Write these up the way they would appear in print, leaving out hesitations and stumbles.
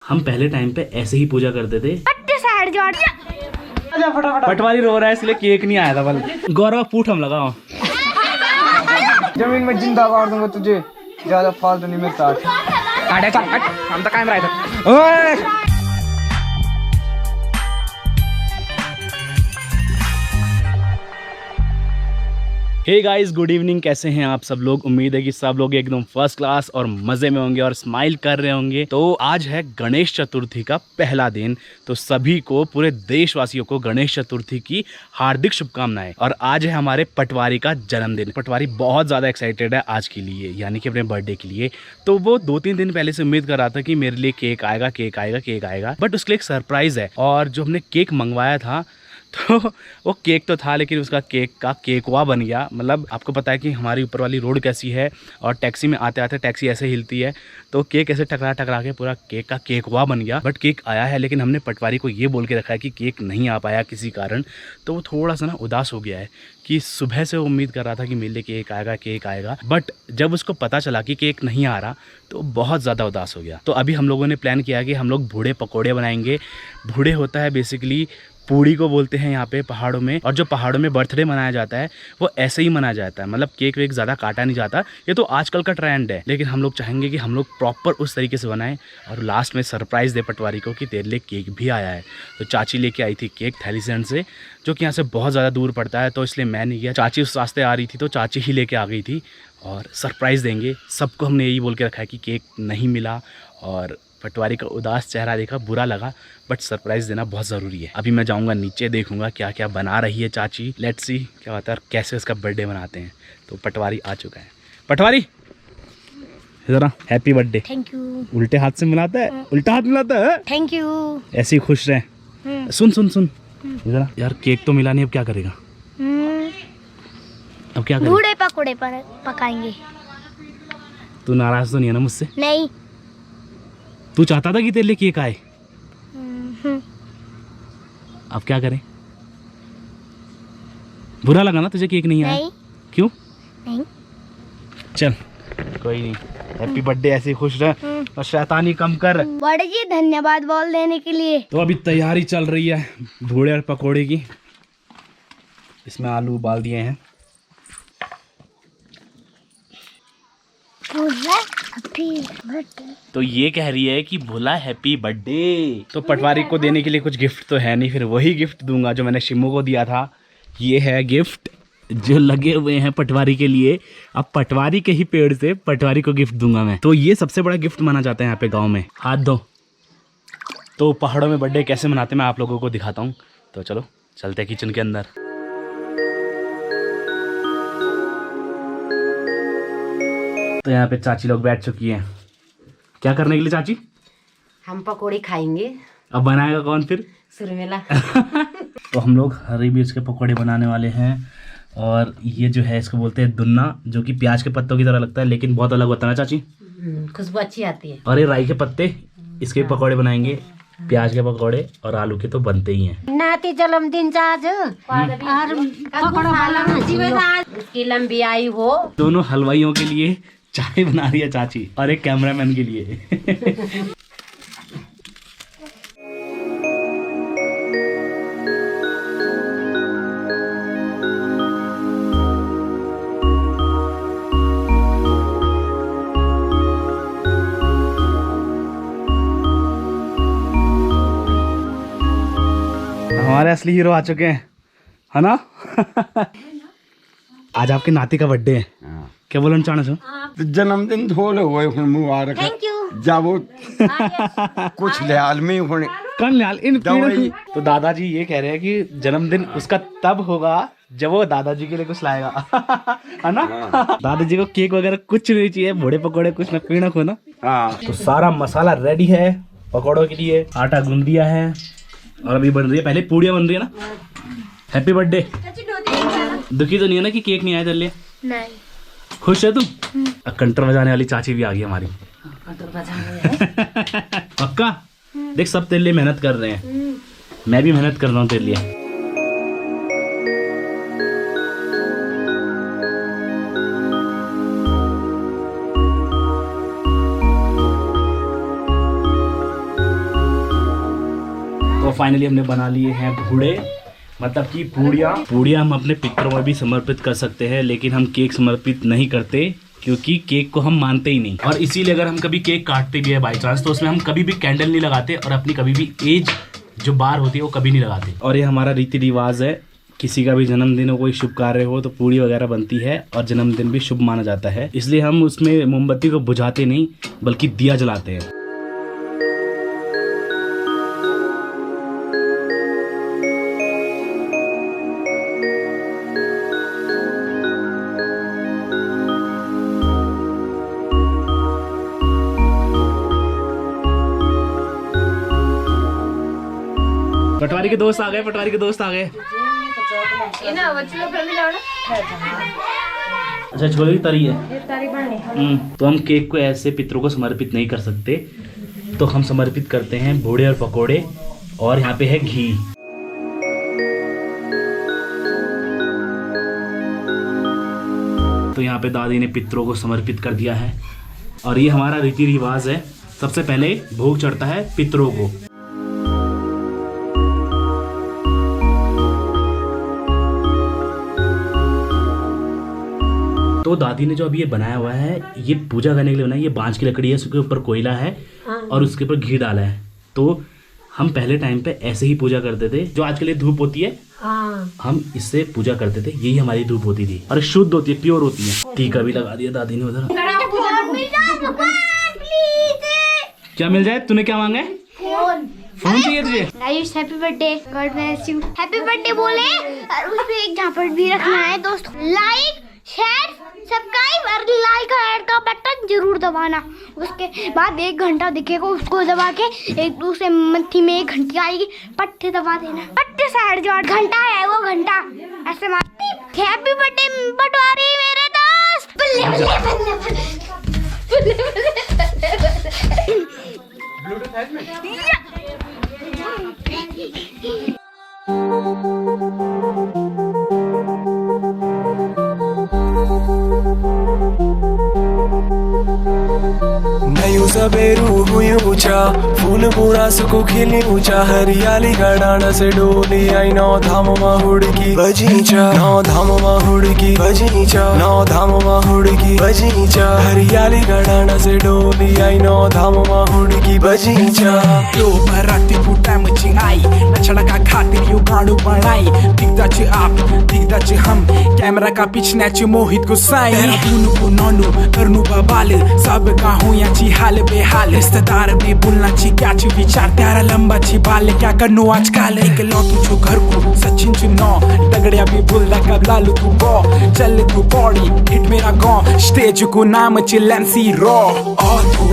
हम पहले टाइम पे ऐसे ही पूजा करते थे। पटवारी रो रहा है इसलिए केक नहीं आया था। बल गौरव पूठ हम लगाओ। जमीन में जिंदा गाड़ दूंगा तुझे, ज्यादा फालतू नहीं मिलता। हम तो कायम रहा। Hey guys, good evening. कैसे हैं आप सब लोग? उम्मीद है कि सब लोग एकदम फर्स्ट क्लास और मज़े में होंगे और स्माइल कर रहे होंगे। तो आज है गणेश चतुर्थी का पहला दिन, तो सभी को, पूरे देशवासियों को गणेश चतुर्थी की हार्दिक शुभकामनाएं। और आज है हमारे पटवारी का जन्मदिन। पटवारी बहुत ज़्यादा एक्साइटेड है आज के लिए, यानी कि अपने बर्थडे के लिए। तो वो 2-3 दिन पहले से उम्मीद कर रहा था कि मेरे लिए केक आएगा, केक आएगा, केक आएगा। बट उसके लिए एक सरप्राइज़ है। और जो हमने केक मंगवाया था तो वो केक तो था, लेकिन उसका केक का केकवा बन गया। मतलब आपको पता है कि हमारी ऊपर वाली रोड कैसी है, और टैक्सी में आते आते टैक्सी ऐसे हिलती है, तो केक ऐसे टकरा टकरा के पूरा केक का केकवा बन गया। बट केक आया है, लेकिन हमने पटवारी को ये बोल के रखा है कि केक नहीं आ पाया किसी कारण। तो वो थोड़ा सा ना उदास हो गया है कि सुबह से उम्मीद कर रहा था कि मेरे लिए केक आएगा, केक आएगा। बट जब उसको पता चला कि केक नहीं आ रहा तो बहुत ज़्यादा उदास हो गया। तो अभी हम लोगों ने प्लान किया कि हम लोग बूढ़े पकौड़े बनाएंगे। बूढ़े होता है बेसिकली, पूड़ी को बोलते हैं यहाँ पे पहाड़ों में। और जो पहाड़ों में बर्थडे मनाया जाता है वो ऐसे ही मनाया जाता है, मतलब केक वेक ज़्यादा काटा नहीं जाता। ये तो आजकल का ट्रेंड है, लेकिन हम लोग चाहेंगे कि हम लोग प्रॉपर उस तरीके से बनाएं और लास्ट में सरप्राइज़ दे पटवारी को कि तेरे लिए केक भी आया है। तो चाची लेके आई थी केक थैलीसैंड से, जो कि यहाँ से बहुत ज़्यादा दूर पड़ता है, तो इसलिए मैं नहीं गया। चाची उस रास्ते आ रही थी तो चाची ही लेके आ गई थी। और सरप्राइज़ देंगे सबको, हमने यही बोल के रखा है कि केक नहीं मिला। और पटवारी का उदास चेहरा देखा, बुरा लगा, बट सरप्राइज़ देना बहुत ज़रूरी है। अभी मैं जाऊंगा नीचे, देखूंगा क्या क्या बना रही है चाची। लेट्स सी क्या होता है और कैसे उसका बर्थडे मनाते हैं। तो पटवारी आ चुका है। पटवारी ज़रा हैप्पी बर्थडे। Thank you. उल्टे हाथ से मिलाता है, उल्टा हाथ मिलाता है। Thank you. ऐसे ही खुश रहे। सुन सुन सुन ज़रा, यार केक तो मिला नहीं, अब क्या करेगा? अब क्या करेगा? बूढ़े पकौड़े पर पकाएंगे। तू नाराज़ तो नहीं है ना मुझसे? नहीं। तू चाहता था कि तेरे लिए केक आए, अब क्या करें? बुरा लगा ना तुझे केक नहीं आया? नहीं। क्यों? नहीं। चल कोई नहीं, हैप्पी बर्थडे। ऐसे ही खुश रह और शैतानी कम कर। बड़े जी धन्यवाद बोल देने के लिए। तो अभी तैयारी चल रही है बूढ़े और पकोड़े की। इसमें आलू उबाल दिए हैं। तो ये कह रही है कि भोला हैप्पी बर्थडे। तो पटवारी को देने के लिए कुछ गिफ्ट तो है नहीं, फिर वही गिफ्ट दूंगा जो मैंने शिमू को दिया था। ये है गिफ्ट जो लगे हुए हैं पटवारी के लिए। अब पटवारी के ही पेड़ से पटवारी को गिफ्ट दूंगा मैं। तो ये सबसे बड़ा गिफ्ट माना जाता है यहाँ पे गाँव में। हाथ दो। तो पहाड़ों में बर्थडे कैसे मनाते मैं आप लोगों को दिखाता हूँ। तो चलो चलते हैं किचन के अंदर। तो यहाँ पे चाची लोग बैठ चुकी हैं। क्या करने के लिए चाची? हम पकोड़े खाएंगे। अब बनाएगा कौन फिर? सुरमेला। तो हम लोग हरी मिर्च के पकोड़े बनाने वाले हैं। और ये जो है इसको बोलते हैं दुन्ना, जो कि प्याज के पत्तों की तरह लगता है, लेकिन बहुत अलग होता है ना चाची? खुशबू अच्छी आती है। और ये राई के पत्ते, इसके पकोड़े बनाएंगे। प्याज के पकोड़े और आलू के तो बनते ही हैं। नाती जन्मदिन आज और उसकी लंबी आयु हो। दोनों हलवाइयों के लिए चाय बना रही है चाची और एक कैमरामैन के लिए। हमारे असली हीरो आ चुके हैं, है ना? आज आपके नाती का बर्थडे है। क्या बोलना चाहना सो? जन्मदिन थोड़े हुए मुबारक। Thank you. जाबो कुछ लिहाल में होने कल लाल इन तो दादाजी ये कह रहे हैं कि जन्मदिन उसका तब होगा जब वो दादाजी के लिए कुछ लाएगा। है ना? दादाजी को केक वगैरह कुछ नहीं चाहिए, बूढ़े पकौड़े कुछ न पीना खो ना। तो सारा मसाला रेडी है पकौड़ों के लिए। आटा गूंद दिया है और अभी बन रही है, पहले पूड़ियाँ बन रही है ना। Happy birthday. दुखी तो नहीं है ना कि केक नहीं आया तेरे लिए? नहीं। खुश है तुम? कंटर बजाने वाली चाची भी आ गई हमारी। पक्का? देख सब तेरे लिए मेहनत कर रहे हैं, मैं भी मेहनत कर रहा हूँ तेरे लिए। तो फाइनली हमने बना लिए हैं बूढ़े, मतलब कि पूड़ियाँ हम अपने पितरों में भी समर्पित कर सकते हैं, लेकिन हम केक समर्पित नहीं करते क्योंकि केक को हम मानते ही नहीं। और इसीलिए अगर हम कभी केक काटते भी है बाई चांस, तो उसमें हम कभी भी कैंडल नहीं लगाते और अपनी कभी भी एज जो बार होती है वो कभी नहीं लगाते। और ये हमारा रीति रिवाज है, किसी का भी जन्मदिन हो, कोई शुभ कार्य हो तो पूड़ी वगैरह बनती है और जन्मदिन भी शुभ माना जाता है, इसलिए हम उसमें मोमबत्ती को बुझाते नहीं बल्कि दिया जलाते हैं। पटवारी के दोस्त आ गए, पटवारी के दोस्त आ गए। अच्छा, छोले की तरी है। तो हम केक को ऐसे पितरों को समर्पित नहीं कर सकते, तो हम समर्पित करते हैं बूढ़े और पकोड़े, और यहाँ पे है घी। तो यहाँ पे दादी ने पितरों को समर्पित कर दिया है और ये हमारा रीति रिवाज है। सबसे पहले भोग चढ़ता है पितरों को। तो दादी ने जो अभी ये बनाया हुआ है, ये पूजा करने के लिए बनाया। ये बांज की लकड़ी है, उसके ऊपर कोयला है और उसके ऊपर घी डाला है। तो हम पहले टाइम पे ऐसे ही पूजा करते थे। जो आज के लिए धूप होती है, हम इससे पूजा करते थे। यही हमारी धूप होती थी और शुद्ध होती है, प्योर होती है। टीका भी लगा दिया दादी ने उधर। क्या मिल जाए? तूने क्या मांगा है? फोन चाहिए तुझे? Ayush happy birthday, God bless you. Happy birthday बोले और उस पे एक झापड़ भी रखना है दोस्तों। लाइक, शेयर, सब्सक्राइब और लाइक का ऐड का बटन जरूर दबाना। उसके बाद 1 घंटा दिखेगा, उसको दबा के एक दूसरे मत्थी में 1 घंटी आएगी, पट्टे दबा देना। पट्टे से हट जो 8 घंटा है वो घंटा ऐसे मारती। हैप्पी बर्थडे पटवारी मेरे दोस्त। बल्ले बल्ले बल्ले बल्ले बल्ले। ब्लूटूथ है इसमें? नयू सबेरू हुई ऊंचा, फूल पूरा सुको खिली ऊंचा, हरियाली गडाना से डोली आई। 9 धाम हुड़की बजीचा, 9 धाम हुड़की बजीचा, 9 धाम हुड़की बजीचा, हरियाली गडाना से डोली आई। 9 धाम हुड़की बजीचा। यो मराठी फुटामची आई, नचड़ा का खातिर यो गाड़ू बनाई। दिग्गज आप, दिग्गज हम, कैमरा का पिछण्याची मोहित गुस्साई। देहरादून को नोनू करनू बबाल, सब का हूँ याची हाल बेहाल। रिश्तेदार भी बोलनाची क्याची विचार, त्यारा लंबाची बाल क्या करनू आजकाल। एक लौटू छो घर को सचिन चुनो, दगड़िया भी बोलदा कब लालू तू गो। चल तू बॉडी हिट मेरा गाँव, स्टेज को नाम चिल्लेंसी रो। और तू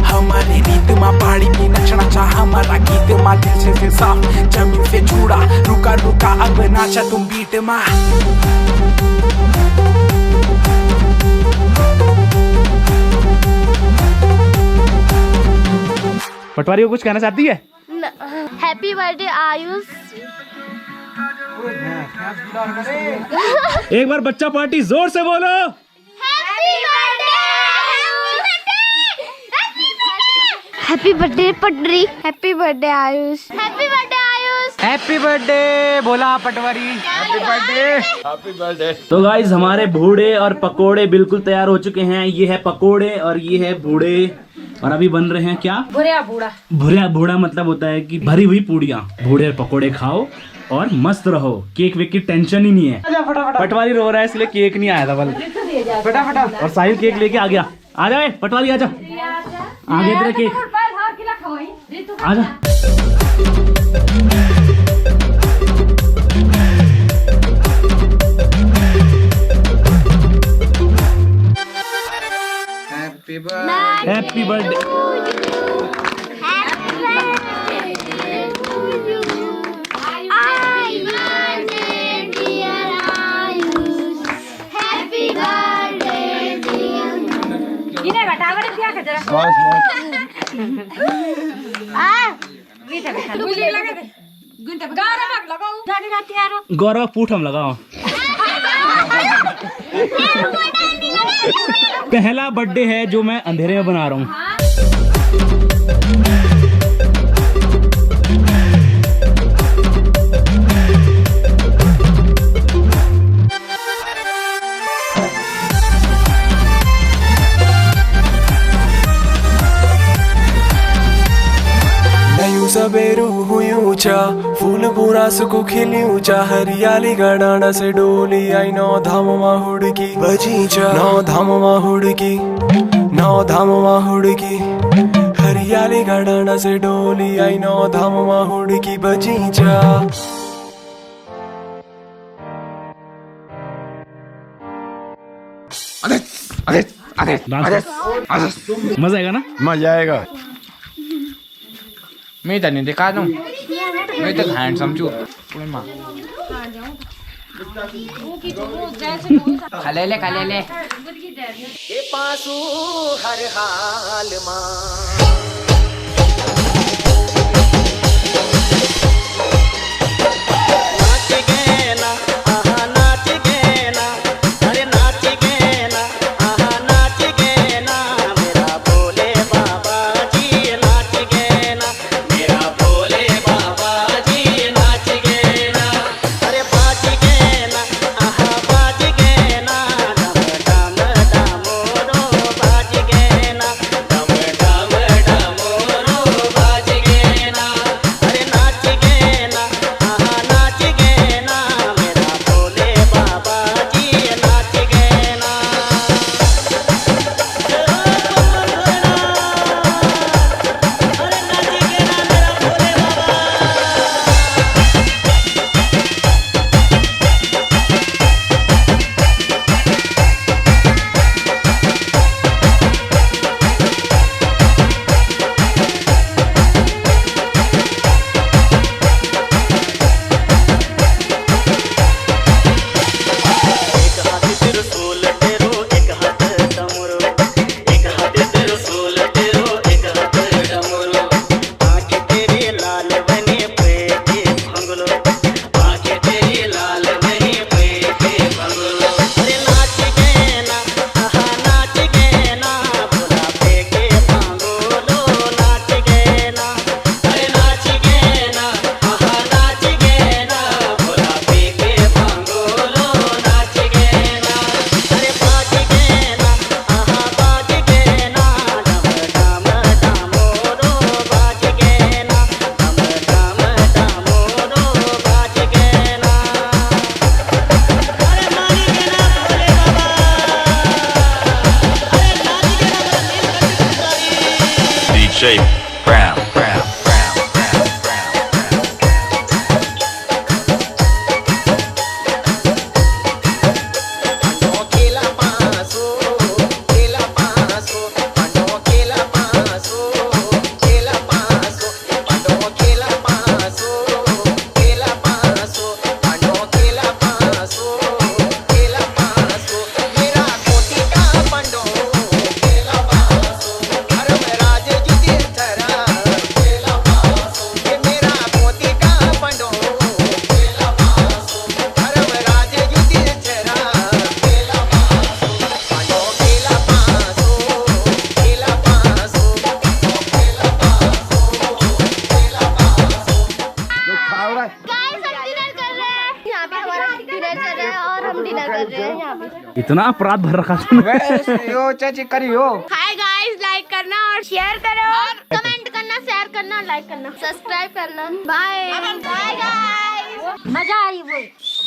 हमारे रीत मा पहाड़ी भी नचना चाह, हमारा गीत मा दिल से साफ, जमीन से जुड़ा। रुका रुका अब नाचा तुम बीट मा। पटवारी को कुछ कहना चाहती है? Happy birthday Ayush. एक बार बच्चा पार्टी जोर से बोलो। हैप्पी बर्थडे पटरी, happy birthday Ayush, happy birthday Ayush, happy birthday बोला पटवारी। Happy birthday, happy birthday. तो गाइज हमारे बूढ़े और पकोड़े बिल्कुल तैयार हो चुके हैं। ये है पकोड़े और ये है बूढ़े, और अभी बन रहे हैं क्या? भुरिया बूढ़ा। भुरिया बूढ़ा मतलब होता है कि भरी हुई पूड़ियाँ। बूढ़े और पकोड़े खाओ और मस्त रहो, केक वेक की टेंशन ही नहीं है। पटवारी रो रहा है इसलिए केक नहीं आया था बल। फटाफट। और साहिल केक लेके आ गया। आ जाए पटवारी, आ जा, आगे तेरा केक आ जा। Happy birthday. गौरव पूठ हम लगाओ। पहला बर्थडे है जो मैं अंधेरे में बना रहा हूँ। बेरू हुई ऊंचा फूल बुरास को खिली ऊंचा हरियाली गडाना से डोली आई नौ धाम हुड़की बजीचा नौ धाम हुड़की नौ धाम हुड़की हरियाली गडाना से डोली आई नौ धाम हुड़की बजीचा। मजा आएगा ना? मजा आएगा। मैं तो नहीं दिखा दूं, मैं तो हैंडसम चू। खा ले ये पासू हर हाल मां DJ Brown. इतना अपराध भर रखा तुमने। यो चाची करियो। हाय गाइस, लाइक करना और शेयर करो और कमेंट करना, शेयर करना, लाइक करना, सब्सक्राइब करना। Bye bye guys. मजा आई वो।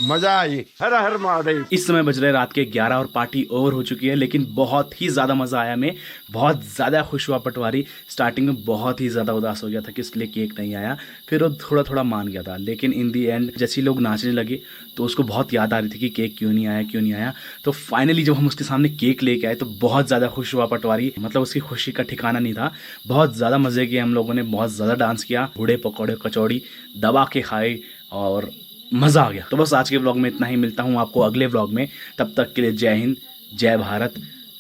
मजा आई। हर हर महादेव। इस समय बज रहे रात के 11 और पार्टी ओवर हो चुकी है, लेकिन बहुत ही ज़्यादा मज़ा आया। मैं बहुत ज़्यादा खुश हुआ। पटवारी स्टार्टिंग में बहुत ही ज़्यादा उदास हो गया था कि इसके लिए केक नहीं आया, फिर वो थोड़ा थोड़ा मान गया था, लेकिन इन दी एंड जैसे ही लोग नाचने लगे तो उसको बहुत याद आ रही थी कि केक क्यों नहीं आया, क्यों नहीं आया। तो फाइनली जब हम उसके सामने केक लेके आए तो बहुत ज़्यादा खुश हुआ पटवारी। मतलब उसकी खुशी का ठिकाना नहीं था। बहुत ज़्यादा मज़े किए हम लोगों ने, बहुत ज़्यादा डांस किया, बूढ़े पकौड़े कचौड़ी दबा के खाए और मज़ा आ गया। तो बस आज के व्लॉग में इतना ही। मिलता हूँ आपको अगले व्लॉग में। तब तक के लिए जय हिंद, जय भारत,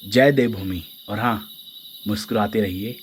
जय देवभूमि। और हाँ, मुस्कुराते रहिए।